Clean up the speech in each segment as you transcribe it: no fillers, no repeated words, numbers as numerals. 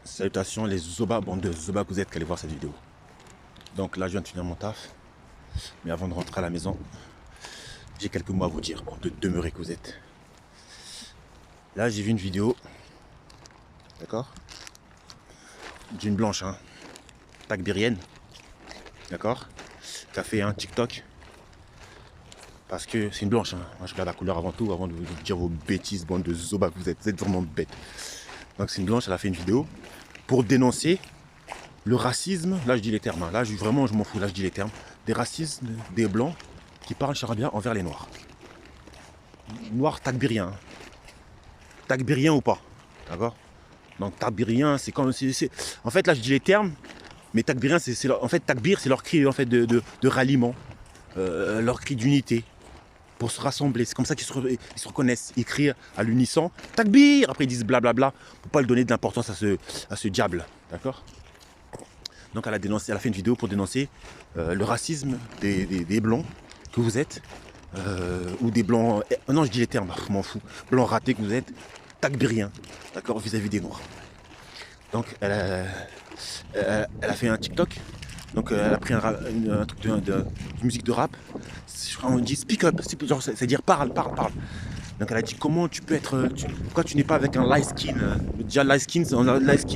Salutations les Zoba, bande de Zoba que vous êtes qui allez voir cette vidéo. Donc là je viens de finir mon taf. Mais avant de rentrer à la maison, j'ai quelques mots à vous dire, bande de demeurés que vous êtes. Là j'ai vu une vidéo, d'accord, d'une blanche, hein, tagbirienne, d'accord, qui a fait un TikTok. Parce que c'est une blanche, hein. Moi je regarde la couleur avant tout, avant de vous dire vos bêtises, bande de Zoba que vous êtes vraiment bêtes. Donc c'est une blanche, elle a fait une vidéo pour dénoncer le racisme, là je dis les termes, hein. Là vraiment je m'en fous, là je dis les termes, des racismes des blancs qui parlent charabia envers les noirs. Noirs tagbiriens, hein. Tagbirien ou pas, d'accord. Donc tagbirien c'est comme, en fait là je dis les termes, mais tagbirien en fait tagbir c'est leur cri en fait de ralliement, leur cri d'unité. Pour se rassembler, c'est comme ça qu'ils se reconnaissent, ils crient à l'unisson, takbir, après ils disent blablabla, pour pas lui donner de l'importance à ce diable, d'accord. Donc elle a fait une vidéo pour dénoncer le racisme des blancs que vous êtes, ou des blancs, non je dis les termes, je m'en fous, blancs ratés que vous êtes, takbiriens, d'accord, vis-à-vis des noirs. Donc elle a fait un TikTok. Donc elle a pris un truc de musique de rap. Je crois qu'on dit speak up, c'est-à-dire parle. Donc elle a dit comment tu peux être, pourquoi tu n'es pas avec un light skin. Déjà light skin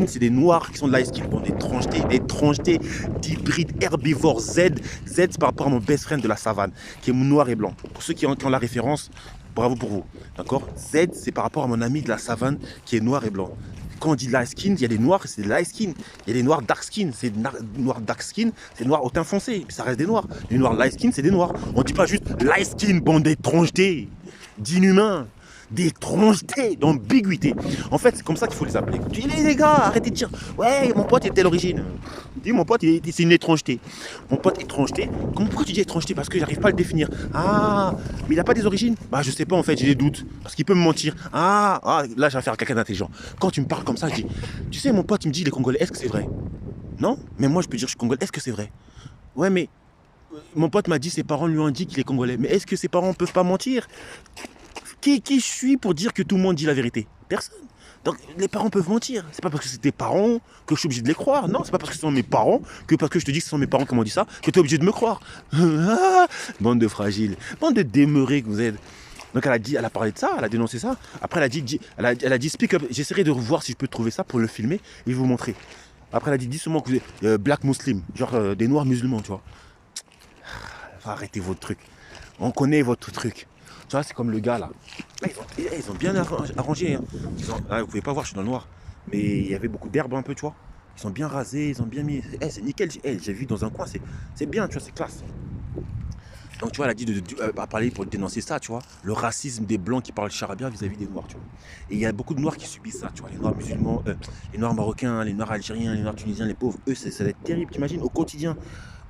c'est des noirs qui sont de light skin. Bon, des tranchetés d'hybrides herbivores Z. Z c'est par rapport à mon best friend de la savane, qui est noir et blanc. Pour ceux qui ont la référence, bravo pour vous. D'accord. Z c'est par rapport à mon ami de la savane qui est noir et blanc. Quand on dit light skin, il y a des noirs, c'est des light skin. Il y a des noirs dark skin, c'est des noirs dark skin, c'est des noirs au teint foncé, ça reste des noirs. Les noirs light skin, c'est des noirs. On dit pas juste light skin, bande d'étrangetés, d'inhumains, d'étrangetés, d'ambiguïté. En fait, c'est comme ça qu'il faut les appeler. Tu dis les gars, arrêtez de dire, ouais, mon pote est de telle origine. Dis, mon pote, c'est une étrangeté. Mon pote étrangeté, pourquoi tu dis étrangeté? Parce que j'arrive pas à le définir. Ah, mais il n'a pas des origines? Bah, je sais pas en fait, j'ai des doutes. Parce qu'il peut me mentir. Là, j'ai affaire à quelqu'un d'intelligent. Quand tu me parles comme ça, je dis, tu sais, mon pote, il me dit, il est congolais, est-ce que c'est vrai? Non? Mais moi, je peux dire, je suis congolais, est-ce que c'est vrai? Ouais, mais mon pote m'a dit, ses parents lui ont dit qu'il est congolais. Mais est-ce que ses parents peuvent pas mentir? Qui je suis pour dire que tout le monde dit la vérité? Personne. Donc les parents peuvent mentir. C'est pas parce que c'est tes parents que je suis obligé de les croire. Non, c'est pas parce que ce sont mes parents que parce que je te dis que ce sont mes parents qui m'ont dit ça que tu es obligé de me croire. Bande de fragiles, bande de demeurés que vous êtes. Donc elle a parlé de ça, elle a dénoncé ça. Après elle a dit speak up. J'essaierai de revoir si je peux trouver ça pour le filmer et vous montrer. Après elle a dit seulement que vous êtes black muslim, genre des noirs musulmans, tu vois. Arrêtez votre truc. On connaît votre truc. Tu vois, c'est comme le gars là. Là ils ont bien arrangé. Hein. Vous pouvez pas voir, je suis dans le noir. Mais il y avait beaucoup d'herbe un peu, tu vois. Ils ont bien rasé, ils ont bien mis. C'est nickel. J'ai vu dans un coin, c'est bien, tu vois, c'est classe. Donc tu vois, elle a dit de parler pour dénoncer ça, tu vois. Le racisme des blancs qui parlent charabia vis-à-vis des noirs, tu vois. Et il y a beaucoup de noirs qui subissent ça, tu vois. Les noirs musulmans, les noirs marocains, les noirs algériens, les noirs tunisiens, les pauvres, eux, ça va être terrible. T'imagines, au quotidien,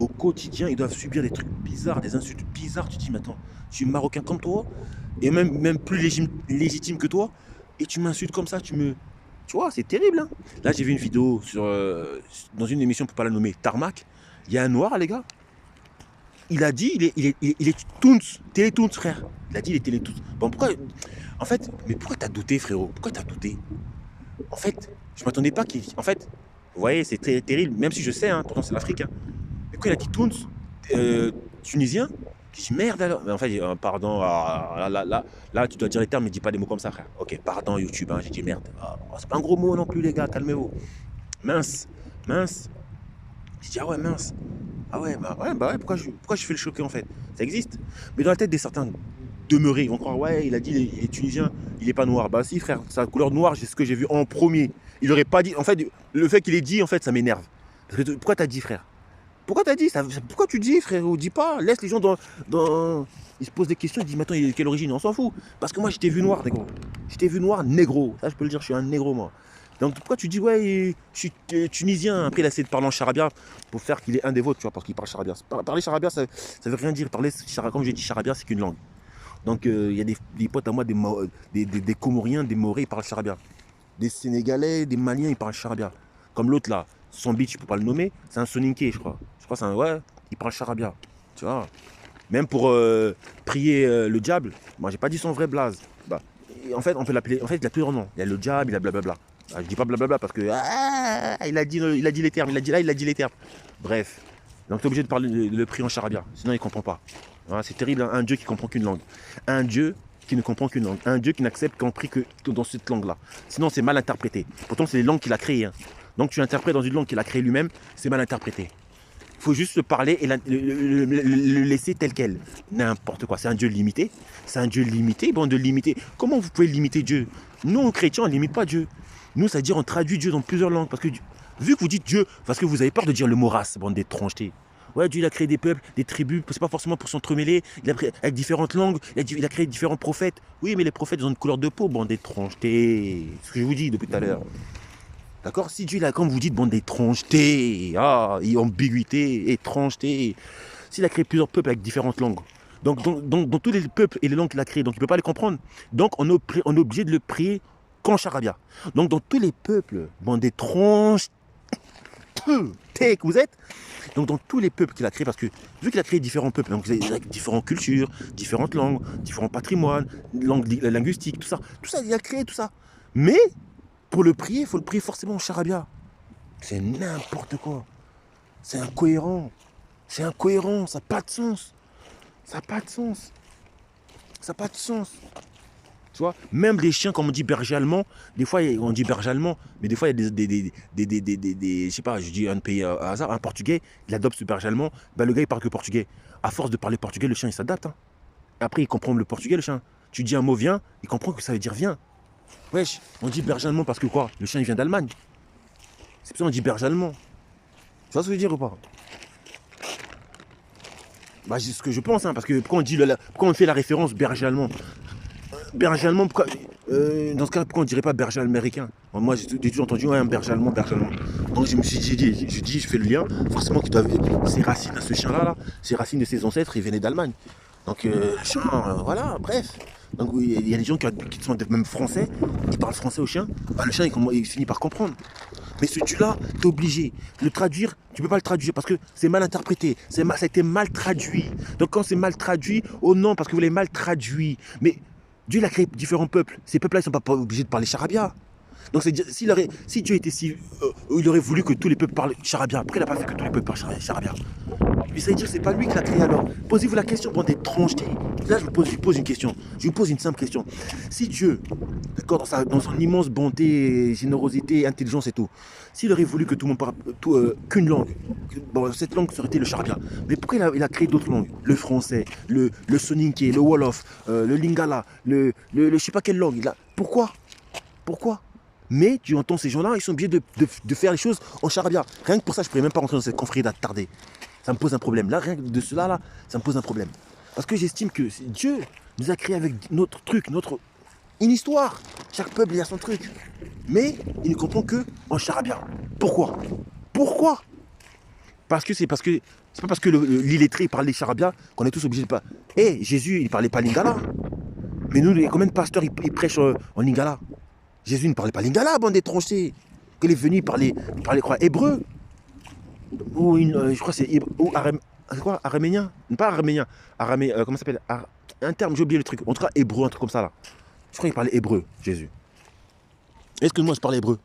ils doivent subir des trucs bizarres, des insultes bizarres. Tu te dis, mais attends, je suis marocain comme toi, et même plus légitime que toi, et tu m'insultes comme ça, tu vois, c'est terrible. Hein. Là, j'ai vu une vidéo dans une émission, pour pas la nommer, Tarmac. Il y a un noir, les gars. Il a dit, il est Toons, Télétoons, frère. Il a dit, il est Télétoons. Bon, pourquoi, en fait, mais pourquoi t'as douté, frérot? Pourquoi t'as douté? En fait, je m'attendais pas qu'il, en fait, vous voyez, c'est très terrible, même si je sais, hein, pourtant c'est l'Afrique. Hein. Mais quand il a dit Toons, tunisien, je dis merde alors. Mais en fait, pardon, là, tu dois dire les termes, mais dis pas des mots comme ça, frère. Ok, pardon, YouTube, hein, j'ai dit merde. C'est pas un gros mot non plus, les gars, calmez-vous. Mince. J'ai dit, ah ouais, mince. Ah ouais, bah ouais, pourquoi je fais le choquer en fait? Ça existe. Mais dans la tête des certains demeurés, ils vont croire, ouais, il a dit, il est tunisien, il est pas noir. Bah si, frère, sa couleur noire, c'est ce que j'ai vu en premier. Il aurait pas dit, en fait, le fait qu'il ait dit, en fait, ça m'énerve. Parce que pourquoi t'as dit, frère? Pourquoi t'as dit ça? Pourquoi tu dis, frère? Dis pas, laisse les gens dans... Ils se posent des questions, ils disent, mais attends, il est de quelle origine? On s'en fout. Parce que moi, je t'ai vu noir, négro. Je t'ai vu noir, négro. Ça, je peux le dire, je suis un négro, moi. Donc pourquoi tu dis ouais je suis tunisien? Après il a essayé de parler en charabia pour faire qu'il est un des vôtres, tu vois, parce qu'il parle charabia. Parler charabia ça veut rien dire. Parler charabia, comme j'ai dit, charabia c'est qu'une langue. Donc il y a des potes à moi, des Comoriens, des Maoris, ils parlent charabia. Des Sénégalais, des Maliens, ils parlent charabia. Comme l'autre là, son beach, je peux pas le nommer, c'est un Soninké je crois. Je crois que c'est un, ouais, il parle charabia. Tu vois. Même pour prier le diable, moi j'ai pas dit son vrai blaze. Bah, en fait on peut l'appeler, en fait il a plusieurs noms. Il y a le diable, il a blablabla. Ah, je dis pas blablabla parce que il a dit les termes, il a dit là, il a dit les termes. Bref. Donc tu es obligé de parler le prier en charabia, sinon il ne comprend pas. Voilà, c'est terrible, hein, un Dieu qui ne comprend qu'une langue. Un Dieu qui ne comprend qu'une langue. Un Dieu qui n'accepte qu'on prie que dans cette langue-là. Sinon c'est mal interprété. Pourtant c'est les langues qu'il a créées. Hein. Donc tu interprètes dans une langue qu'il a créée lui-même, c'est mal interprété. Il faut juste se parler et le laisser tel quel. N'importe quoi. C'est un Dieu limité. C'est un Dieu limité. Bon, de limiter. Comment vous pouvez limiter Dieu? Nous, chrétiens, on ne limite pas Dieu. Nous, c'est-à-dire on traduit Dieu dans plusieurs langues. Parce que vu que vous dites Dieu, parce que vous avez peur de dire le mot race, bande d'étrangetés. Ouais, Dieu il a créé des peuples, des tribus, c'est pas forcément pour s'entremêler, avec différentes langues, il a créé différents prophètes. Oui, mais les prophètes ils ont une couleur de peau, bande d'étrangetés. C'est ce que je vous dis depuis tout à l'heure. D'accord? Si Dieu, il a, comme vous dites, bande d'étrangeté, ambiguïté, étrangeté. S'il a créé plusieurs peuples avec différentes langues, donc dans tous les peuples et les langues qu'il a créées, donc il ne peut pas les comprendre. Donc on est obligé de le prier qu'en charabia. Donc dans tous les peuples, bande d'étrangeté que vous êtes, donc dans tous les peuples qu'il a créés, parce que vu qu'il a créé différents peuples, donc avec différentes cultures, différentes langues, différents patrimoines, langues linguistiques, tout ça, il a créé tout ça. Mais pour le prier, il faut le prier forcément en charabia. C'est n'importe quoi. C'est incohérent. C'est incohérent. Ça n'a pas de sens. Ça n'a pas de sens. Ça n'a pas de sens. Tu vois, même les chiens, comme on dit berger allemand, des fois on dit berger allemand, mais des fois il y a je sais pas, je dis un pays à hasard, un portugais, il adopte ce berger allemand, ben le gars il parle que portugais. À force de parler portugais, le chien il s'adapte. Hein. Après il comprend le portugais, le chien. Tu dis un mot viens, il comprend que ça veut dire viens. Wesh, on dit berger allemand parce que quoi? Le chien il vient d'Allemagne. C'est pour ça qu'on dit berger allemand. Tu vois ce que je veux dire ou pas? Bah, c'est ce que je pense, hein, parce que pourquoi on fait la référence berger allemand? Berger allemand, pourquoi, dans ce cas, pourquoi on ne dirait pas berger américain? Moi, j'ai toujours entendu un berger allemand, berger allemand. Donc je me suis dit, je fais le lien, forcément qu'il doit, ses racines à ce chien-là, ses racines de ses ancêtres, ils venaient d'Allemagne. Donc le chien, voilà, bref. Donc il y a des gens qui sont même français, qui parlent français au chien, bah, le chien il finit par comprendre. Mais ce Dieu-là, tu es obligé de le traduire, tu ne peux pas le traduire parce que c'est mal interprété, ça a été mal traduit. Donc quand c'est mal traduit, oh non, parce que vous l'avez mal traduit. Mais Dieu il a créé différents peuples, ces peuples-là ils ne sont pas obligés de parler charabia. Donc si Dieu était il aurait voulu que tous les peuples parlent charabia, pourquoi il n'a pas fait que tous les peuples parlent charabia? Mais ça veut dire que c'est pas lui qui l'a créé alors. Posez-vous la question, bande d'étrangeté. Là, je vous pose une question. Je vous pose une simple question. Si Dieu, d'accord, dans son immense bonté, générosité, intelligence et tout, s'il aurait voulu que tout le monde parle qu'une langue, bon, cette langue serait été le charabia. Mais pourquoi il a créé d'autres langues? Le français, le soninké, le wolof, le lingala, je sais pas quelle langue. Pourquoi? Pourquoi? Mais tu entends ces gens-là, ils sont obligés de faire les choses en charabia. Rien que pour ça, je ne pourrais même pas rentrer dans cette confrérie d'attardé. Ça me pose un problème. Là, rien que de cela, là, ça me pose un problème. Parce que j'estime que Dieu nous a créés avec notre truc, une histoire. Chaque peuple, il a son truc. Mais il ne comprend que en charabia. Pourquoi? Pourquoi? Parce que c'est pas parce que l'illettré parlait charabia qu'on est tous obligés de pas. Jésus, il parlait pas lingala. Mais nous, combien de pasteurs ils prêchent en lingala? Jésus ne parlait pas lingala, bande d'étrangers. Quand il est venu, il parlait quoi? Hébreu. Ou je crois que c'est quoi? Araméen? Pas araméen. Comment ça s'appelle? Un terme, j'ai oublié le truc. En tout cas, hébreu, un truc comme ça là. Je crois qu'il parlait hébreu, Jésus. Est-ce que moi je parle hébreu?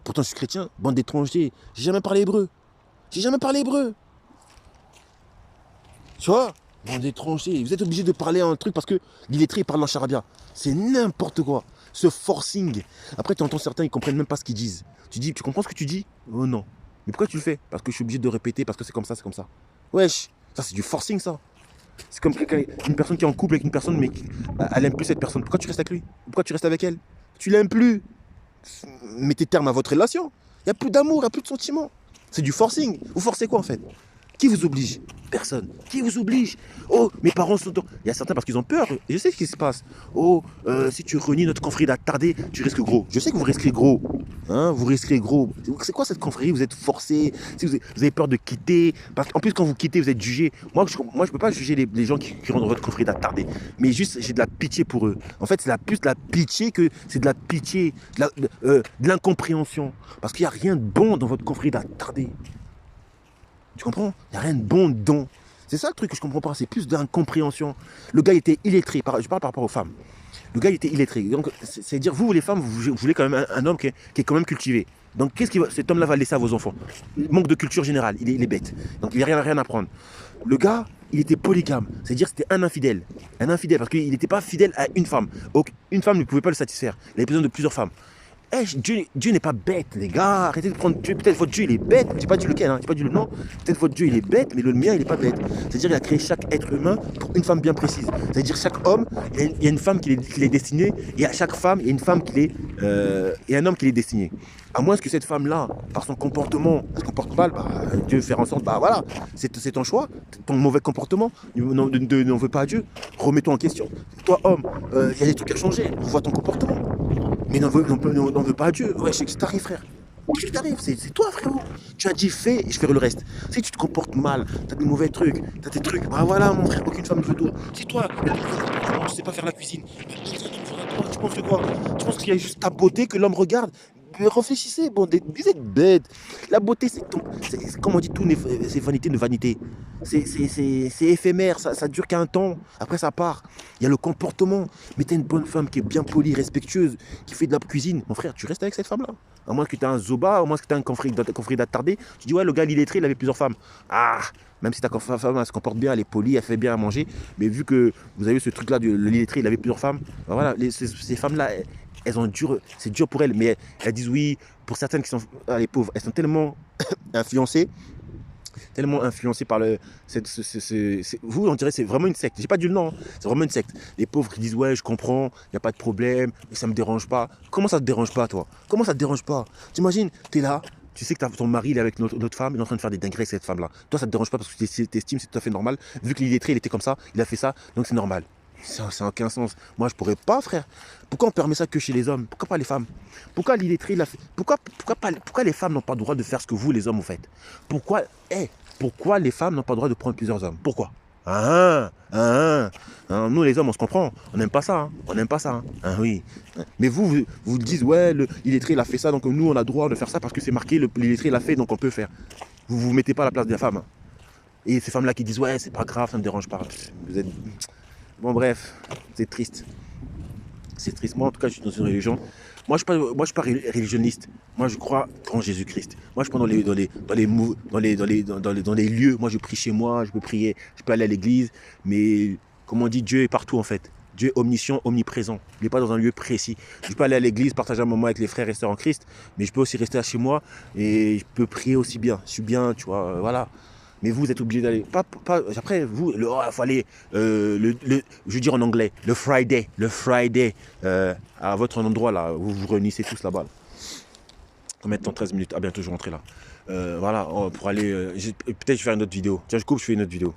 Pourtant je suis chrétien, bande d'étrangers. J'ai jamais parlé hébreu. J'ai jamais parlé hébreu. Tu vois? Bande d'étrangers. Vous êtes obligé de parler un truc parce que l'illettré parle en charabia. C'est n'importe quoi. Ce forcing. Après, tu entends certains, ils comprennent même pas ce qu'ils disent. Tu comprends ce que tu dis? Oh non. Mais pourquoi tu le fais? Parce que je suis obligé de répéter, parce que c'est comme ça, c'est comme ça. Wesh, ça c'est du forcing ça. C'est comme une personne qui est en couple avec une personne, mais elle aime plus cette personne. Pourquoi tu restes avec lui? Pourquoi tu restes avec elle? Tu l'aimes plus. Mettez terme à votre relation. Il n'y a plus d'amour, il n'y a plus de sentiments. C'est du forcing. Vous forcez quoi en fait? Qui vous oblige? Personne. Qui vous oblige? Oh, mes parents sont... Il y a certains parce qu'ils ont peur. Et je sais ce qui se passe. Oh, si tu renies notre confrérie d'attardé, tu risques gros. Je sais que vous risquez gros. Hein, vous risquez gros. C'est quoi cette confrérie? Vous êtes forcé. Si vous avez peur de quitter. Parce qu'en plus, quand vous quittez, vous êtes jugé. Moi, je ne peux pas juger les gens qui rentrent dans votre confrérie d'attardé. Mais juste, j'ai de la pitié pour eux. En fait, c'est plus de la pitié que... C'est de la pitié, de l'incompréhension. Parce qu'il n'y a rien de bon dans votre confrérie d'attardé. Tu comprends? Il n'y a rien de bon dedans. C'est ça le truc que je comprends pas. C'est plus d'incompréhension. Le gars était illettré. Je parle par rapport aux femmes. Le gars il était illettré. Donc, c'est dire, vous les femmes, vous voulez quand même un homme qui est quand même cultivé. Donc, cet homme-là va laisser à vos enfants? Il manque de culture générale. Il est bête. Donc, il n'a rien à apprendre. Le gars, il était polygame. C'est-à-dire c'était un infidèle. Un infidèle parce qu'il n'était pas fidèle à une femme. Donc, une femme ne pouvait pas le satisfaire. Il avait besoin de plusieurs femmes. Dieu n'est pas bête, les gars. Arrêtez de prendre Dieu. Peut-être votre Dieu, il est bête. Je n'ai pas dit lequel, hein. J'ai pas dit le nom. Peut-être votre Dieu, il est bête, mais le mien, il n'est pas bête. C'est-à-dire, il a créé chaque être humain pour une femme bien précise. C'est-à-dire, chaque homme, il y a une femme qui est destinée, et à chaque femme, il y a une femme et un homme qui est destiné. À moins que cette femme-là, par son comportement, elle se comporte mal, Dieu faire en sorte, voilà, c'est ton choix, ton mauvais comportement, n'en veux pas à Dieu. Remets-toi en question. Toi, homme, il y a des trucs à changer. Revois ton comportement. Mais n'en veux pas à Dieu. Ouais, je sais que ça t'arrive, frère. Qu'est-ce qui t'arrive? C'est toi, frérot. Tu as dit fais et je ferai le reste. Si tu te comportes mal, t'as des mauvais trucs, t'as des trucs, voilà, mon frère, aucune femme ne veut toi. C'est toi, tu sais pas faire la cuisine. Tu penses que quoi? Tu penses qu'il y a juste ta beauté que l'homme regarde? Mais réfléchissez, bon, vous êtes bêtes. La beauté, comme on dit, tout c'est vanité de vanité. C'est éphémère, ça dure qu'un temps. Après, ça part. Il y a le comportement. Mais t'as une bonne femme qui est bien polie, respectueuse, qui fait de la cuisine. Mon frère, tu restes avec cette femme-là. À moins que tu aies un zoba, à moins que tu aies un confrit d'attardé. Tu dis, ouais, le gars, il est lettré, il avait plusieurs femmes. Ah, même si ta femme, elle se comporte bien, elle est polie, elle fait bien à manger. Mais vu que vous avez eu ce truc-là, le lettré, il avait plusieurs femmes. Voilà, ces femmes-là, elles ont dur, c'est dur pour elles, mais elles disent oui, pour certaines qui sont, les pauvres, elles sont tellement influencées par vous, on dirait c'est vraiment une secte. J'ai pas dit le nom, hein. C'est vraiment une secte. Les pauvres qui disent ouais, je comprends, il n'y a pas de problème, mais ça me dérange pas. Comment ça te dérange pas, toi? Comment ça te dérange pas? T'imagines, t'es là, tu sais que ton mari il est avec notre femme, il est en train de faire des dingueries avec cette femme-là. Toi, ça te dérange pas parce que t'estimes c'est tout à fait normal. Vu qu'il est lettré, il était comme ça, il a fait ça, donc c'est normal. Ça n'a aucun sens. Moi, je pourrais pas, frère. Pourquoi on permet ça que chez les hommes? Pourquoi pas les femmes? Pourquoi l'illettré, il a fait... pourquoi les femmes n'ont pas le droit de faire ce que vous, les hommes, vous faites? Pourquoi les femmes n'ont pas le droit de prendre plusieurs hommes? Pourquoi? Nous, les hommes, on se comprend. On n'aime pas ça. Hein. On n'aime pas ça. Hein. Oui. Mais vous dites, ouais, l'illettré, il a fait ça, donc nous, on a le droit de faire ça parce que c'est marqué, l'illettré, il a fait, donc on peut faire. Vous vous mettez pas à la place des femmes. Hein. Et ces femmes-là qui disent, ouais, c'est pas grave, ça ne me dérange pas. Vous êtes... Bon bref, c'est triste. C'est triste. Moi en tout cas je suis dans une religion. Moi je suis pas religionniste. Moi je crois en Jésus-Christ. Moi je crois dans les lieux. Moi je prie chez moi, je peux prier, je peux aller à l'église. Mais comme on dit, Dieu est partout en fait. Dieu est omniscient, omniprésent. Il n'est pas dans un lieu précis. Je peux aller à l'église, partager un moment avec les frères et sœurs en Christ, mais je peux aussi rester chez moi et je peux prier aussi bien. Je suis bien, tu vois, voilà. Mais vous êtes obligé d'aller. Après, vous, il faut aller, je veux dire en anglais, le Friday, à votre endroit là, vous vous réunissez tous là-bas. Là. Combien de temps? 13 minutes. Ah, bientôt je rentre là. Voilà, pour aller. Peut-être je vais faire une autre vidéo. Tiens, je coupe, je fais une autre vidéo.